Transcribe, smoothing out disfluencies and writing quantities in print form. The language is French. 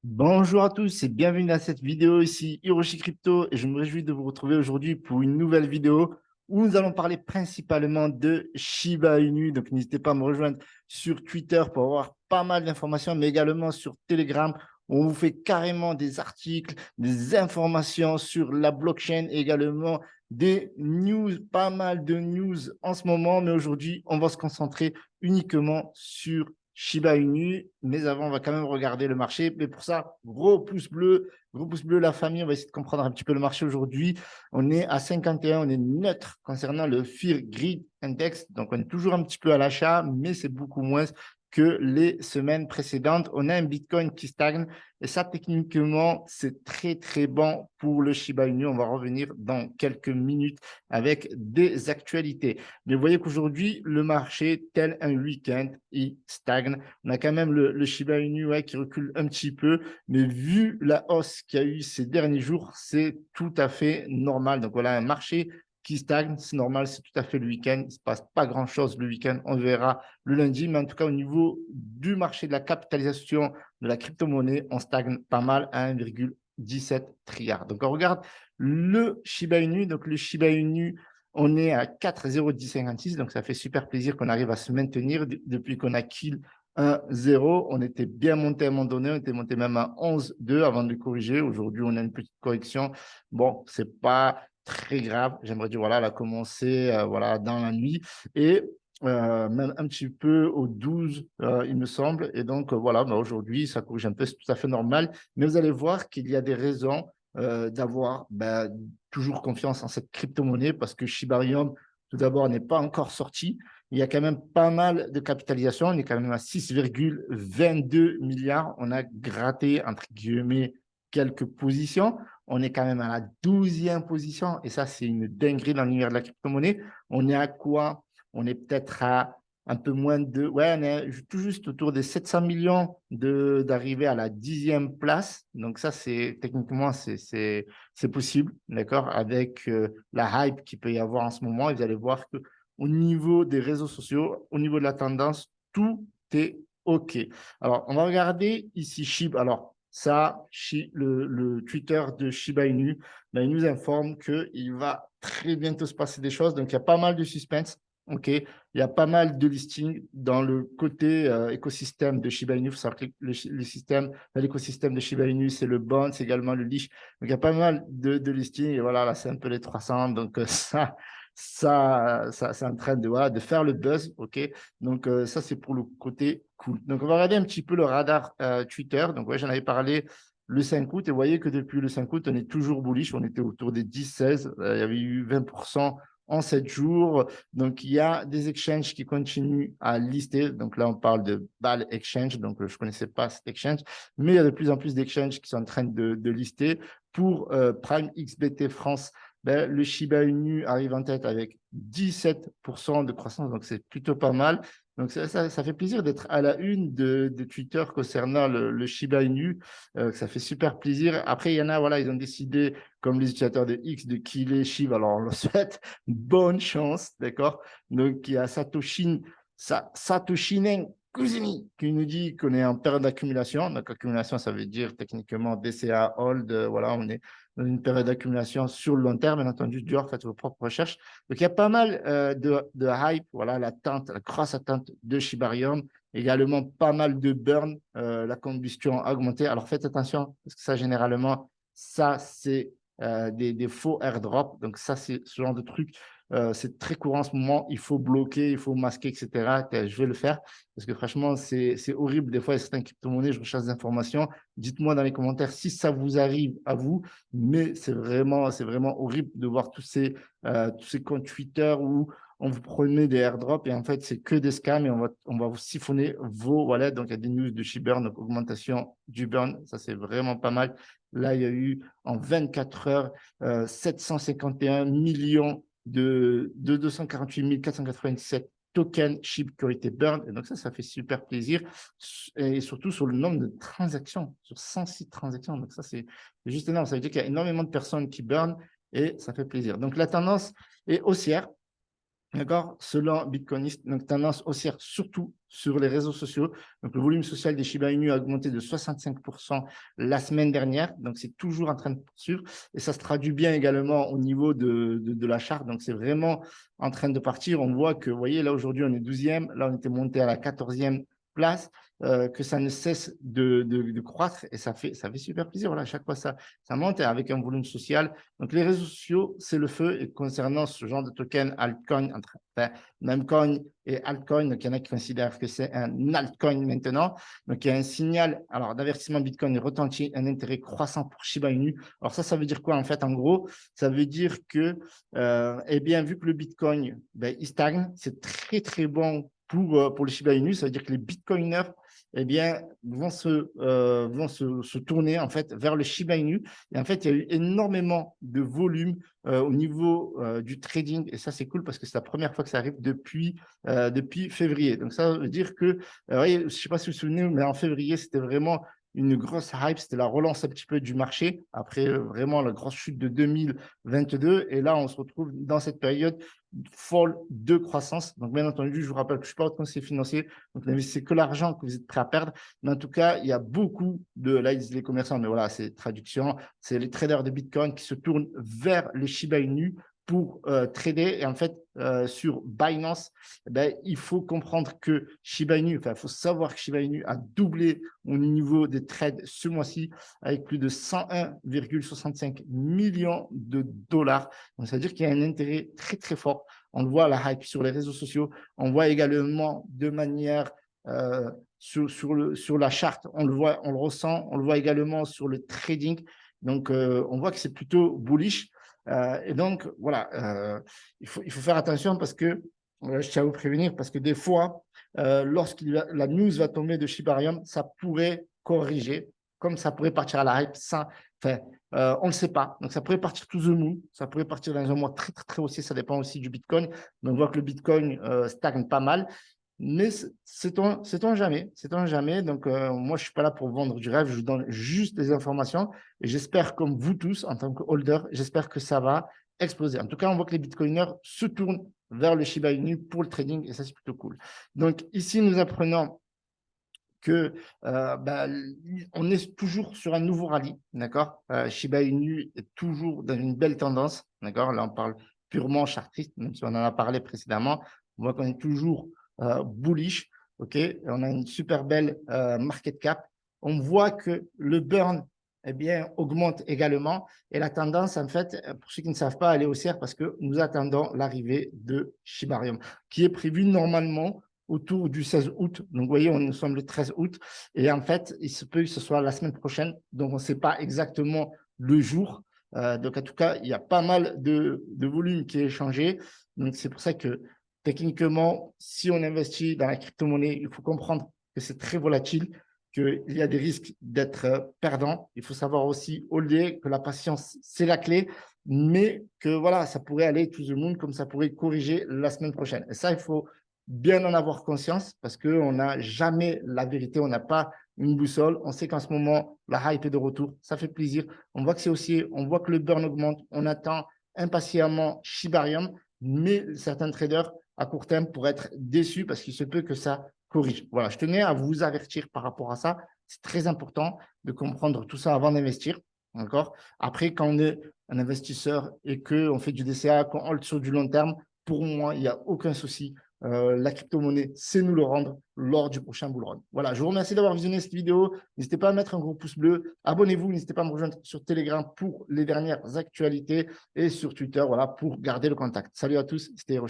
Bonjour à tous et bienvenue dans cette vidéo ici Hiroshi Crypto et je me réjouis de vous retrouver aujourd'hui pour une nouvelle vidéo où nous allons parler principalement de Shiba Inu. Donc n'hésitez pas à me rejoindre sur Twitter pour avoir pas mal d'informations, mais également sur Telegram où on vous fait carrément des articles, des informations sur la blockchain et également des news, pas mal de news en ce moment. Mais aujourd'hui, on va se concentrer uniquement sur Shiba Inu, mais avant, on va quand même regarder le marché. Mais pour ça, gros pouce bleu, la famille, on va essayer de comprendre un petit peu le marché aujourd'hui. On est à 51, on est neutre concernant le Fear Greed Index. Donc, on est toujours un petit peu à l'achat, mais c'est beaucoup moins que les semaines précédentes. On a un Bitcoin qui stagne et ça, techniquement, c'est très, très bon pour le Shiba Inu. On va revenir dans quelques minutes avec des actualités. Mais vous voyez qu'aujourd'hui, le marché, tel un week-end, il stagne. On a quand même le Shiba Inu qui recule un petit peu, mais vu la hausse qu'il y a eu ces derniers jours, c'est tout à fait normal. Donc voilà, un marché qui stagne, c'est normal, c'est tout à fait le week-end. Il ne se passe pas grand-chose le week-end, on verra le lundi, mais en tout cas au niveau du marché de la capitalisation de la crypto-monnaie, on stagne pas mal à 1,17 trilliard. Donc on regarde le Shiba Inu. Donc le Shiba Inu, on est à 4,01056, donc ça fait super plaisir qu'on arrive à se maintenir depuis qu'on a kill 1,0. On était bien monté à un moment donné, on était monté même à 11,2 avant de corriger. Aujourd'hui, on a une petite correction. Bon, c'est pas très grave. J'aimerais dire, voilà, elle a commencé voilà, dans la nuit et même un petit peu au 12, il me semble. Et donc, voilà, bah, aujourd'hui, ça corrige un peu, c'est tout à fait normal. Mais vous allez voir qu'il y a des raisons d'avoir toujours confiance en cette crypto-monnaie parce que Shibarium, tout d'abord, n'est pas encore sorti. Il y a quand même pas mal de capitalisation. On est quand même à 6,22 milliards. On a gratté, entre guillemets, quelques positions. On est quand même à la 12e position. Et ça, c'est une dinguerie dans l'univers de la crypto-monnaie. On est à quoi? On est peut-être à un peu moins de, ouais, on est tout juste autour des 700 millions d'arriver à la 10e place. Donc ça, c'est techniquement, c'est possible, d'accord, avec la hype qu'il peut y avoir en ce moment. Et vous allez voir que au niveau des réseaux sociaux, au niveau de la tendance, tout est OK. Alors, on va regarder ici Shiba. Alors, ça, le Twitter de Shiba Inu, ben, il nous informe qu'il va très bientôt se passer des choses. Donc, il y a pas mal de suspense. OK, il y a pas mal de listings dans le côté écosystème de Shiba Inu. Il faut savoir que le système, l'écosystème de Shiba Inu, c'est le bond, c'est également le leash. Donc, il y a pas mal de listings. Et voilà, là, c'est un peu les 300. Donc, ça c'est en train de, voilà, de faire le buzz. OK, donc, ça, c'est pour le côté cool. Donc, on va regarder un petit peu le radar Twitter. Donc, ouais, j'en avais parlé le 5 août. Et vous voyez que depuis le 5 août, on est toujours bullish. On était autour des 10-16. Il y avait eu 20% en 7 jours. Donc, il y a des exchanges qui continuent à lister. Donc, là, on parle de BAL Exchange. Donc, je ne connaissais pas cet exchange, mais il y a de plus en plus d'exchanges qui sont en train de lister. Pour Prime XBT France, ben, le Shiba Inu arrive en tête avec 17% de croissance. Donc, c'est plutôt pas mal. Donc, ça fait plaisir d'être à la une de Twitter concernant le Shiba Inu. Ça fait super plaisir. Après, il y en a, voilà, ils ont décidé, comme les utilisateurs de X, de killer Shiba. Alors, on le souhaite bonne chance, d'accord? Donc, il y a Satoshinen Kuzumi qui nous dit qu'on est en période d'accumulation. Donc, accumulation, ça veut dire techniquement DCA, hold. Voilà, on est dans une période d'accumulation sur le long terme. Bien entendu, dur, faites vos propres recherches. Donc, il y a pas mal de hype. Voilà, l'attente, la grosse attente de Shibarium. Également, pas mal de burn. La combustion a augmenté. Alors, faites attention parce que ça, généralement, ça, c'est des faux airdrops. Donc, ça, c'est ce genre de truc. C'est très courant en ce moment. Il faut bloquer, il faut masquer, etc. Je vais le faire parce que franchement, c'est horrible. Des fois, il y a certaines crypto-monnaies, je recherche des informations. Dites-moi dans les commentaires si ça vous arrive à vous. Mais c'est vraiment horrible de voir tous ces comptes Twitter où on vous prenait des airdrops et en fait, c'est que des scams et on va vous siphonner vos wallets. Donc, il y a des news de Shiburn, donc augmentation du burn. Ça, c'est vraiment pas mal. Là, il y a eu en 24 heures 751 millions de 248 497 tokens SHIB qui ont été burn. Et donc, ça fait super plaisir. Et surtout sur le nombre de transactions, sur 106 transactions. Donc, ça, c'est juste énorme. Ça veut dire qu'il y a énormément de personnes qui burn et ça fait plaisir. Donc, la tendance est haussière. D'accord? Selon Bitcoinist, donc tendance haussière surtout sur les réseaux sociaux. Donc, le volume social des Shiba Inu a augmenté de 65% la semaine dernière. Donc, c'est toujours en train de poursuivre. Et ça se traduit bien également au niveau de la charte. Donc, c'est vraiment en train de partir. On voit que, vous voyez, là, aujourd'hui, on est 12e. Là, on était monté à la 14e place. Que ça ne cesse de croître et ça fait super plaisir. Voilà, à chaque fois, ça monte avec un volume social. Donc, les réseaux sociaux, c'est le feu. Et concernant ce genre de token, altcoin, enfin, Namecoin et altcoin, donc il y en a qui considèrent que c'est un altcoin maintenant. Donc, il y a un signal d'avertissement Bitcoin retentit un intérêt croissant pour Shiba Inu. Alors, ça veut dire quoi en fait? En gros, ça veut dire que, eh bien, vu que le Bitcoin, il stagne, c'est très, très bon pour le Shiba Inu. Ça veut dire que les Bitcoiners eh bien, vont se tourner en fait vers le Shiba Inu. Et en fait, il y a eu énormément de volume au niveau du trading. Et ça, c'est cool parce que c'est la première fois que ça arrive depuis février. Donc, ça veut dire que, je ne sais pas si vous vous souvenez, mais en février, c'était vraiment une grosse hype. C'était la relance un petit peu du marché après vraiment la grosse chute de 2022. Et là, on se retrouve dans cette période folle de croissance. Donc, bien entendu, je vous rappelle que je ne suis pas votre conseiller financier. Donc, n'investissez que l'argent que vous êtes prêt à perdre. Mais en tout cas, il y a beaucoup là, ils disent les commerçants, mais voilà, c'est traduction. C'est les traders de Bitcoin qui se tournent vers les Shiba Inu pour trader. Et en fait, sur Binance, il faut comprendre que Shiba Inu, il faut savoir que Shiba Inu a doublé au niveau des trades ce mois-ci avec plus de 101,65 millions de dollars. Donc, ça veut dire qu'il y a un intérêt très, très fort. On le voit, la hype sur les réseaux sociaux. On voit également de manière sur la charte, on le voit, on le ressent, on le voit également sur le trading. Donc, on voit que c'est plutôt bullish. Et donc, voilà, il faut faire attention parce que, je tiens à vous prévenir, parce que des fois, lorsque la news va tomber de Shibarium, ça pourrait corriger, comme ça pourrait partir à la hype. On ne le sait pas. Donc, ça pourrait partir to the moon, ça pourrait partir dans un mois très, très, très haussier. Ça dépend aussi du Bitcoin. Donc, on voit que le Bitcoin stagne pas mal. Mais sait-on jamais, sait-on jamais. Donc, moi, je ne suis pas là pour vendre du rêve, je vous donne juste des informations. Et j'espère, comme vous tous, en tant que holder, j'espère que ça va exploser. En tout cas, on voit que les Bitcoiners se tournent vers le Shiba Inu pour le trading et ça, c'est plutôt cool. Donc, ici, nous apprenons que on est toujours sur un nouveau rallye, d'accord? Shiba Inu est toujours dans une belle tendance, d'accord? Là, on parle purement chartiste, même si on en a parlé précédemment. On voit qu'on est toujours bullish, ok? Et on a une super belle market cap. On voit que le burn eh bien, augmente également. Et la tendance, en fait, pour ceux qui ne savent pas, elle est haussière parce que nous attendons l'arrivée de Shibarium, qui est prévu normalement autour du 16 août. Donc, vous voyez, nous sommes le 13 août. Et en fait, il se peut que ce soit la semaine prochaine. Donc, on ne sait pas exactement le jour. Donc, en tout cas, il y a pas mal de volume qui est échangé. Donc, c'est pour ça que techniquement, si on investit dans la crypto-monnaie, il faut comprendre que c'est très volatile, qu'il y a des risques d'être perdant. Il faut savoir aussi holder, que la patience, c'est la clé, mais que voilà, ça pourrait aller tout le monde comme ça pourrait corriger la semaine prochaine. Et ça, il faut bien en avoir conscience parce qu'on n'a jamais la vérité, on n'a pas une boussole. On sait qu'en ce moment, la hype est de retour. Ça fait plaisir. On voit que c'est aussi, on voit que le burn augmente. On attend impatiemment Shibarium, mais certains traders à court terme pourraient être déçus parce qu'il se peut que ça corrige. Voilà, je tenais à vous avertir par rapport à ça. C'est très important de comprendre tout ça avant d'investir. D'accord? Après, quand on est un investisseur et qu'on fait du DCA, qu'on hold sur du long terme, pour moi, il n'y a aucun souci. La crypto-monnaie, c'est nous le rendre lors du prochain bull run. Voilà, je vous remercie d'avoir visionné cette vidéo. N'hésitez pas à mettre un gros pouce bleu. Abonnez-vous, n'hésitez pas à me rejoindre sur Telegram pour les dernières actualités et sur Twitter, voilà, pour garder le contact. Salut à tous, c'était Hiroshi.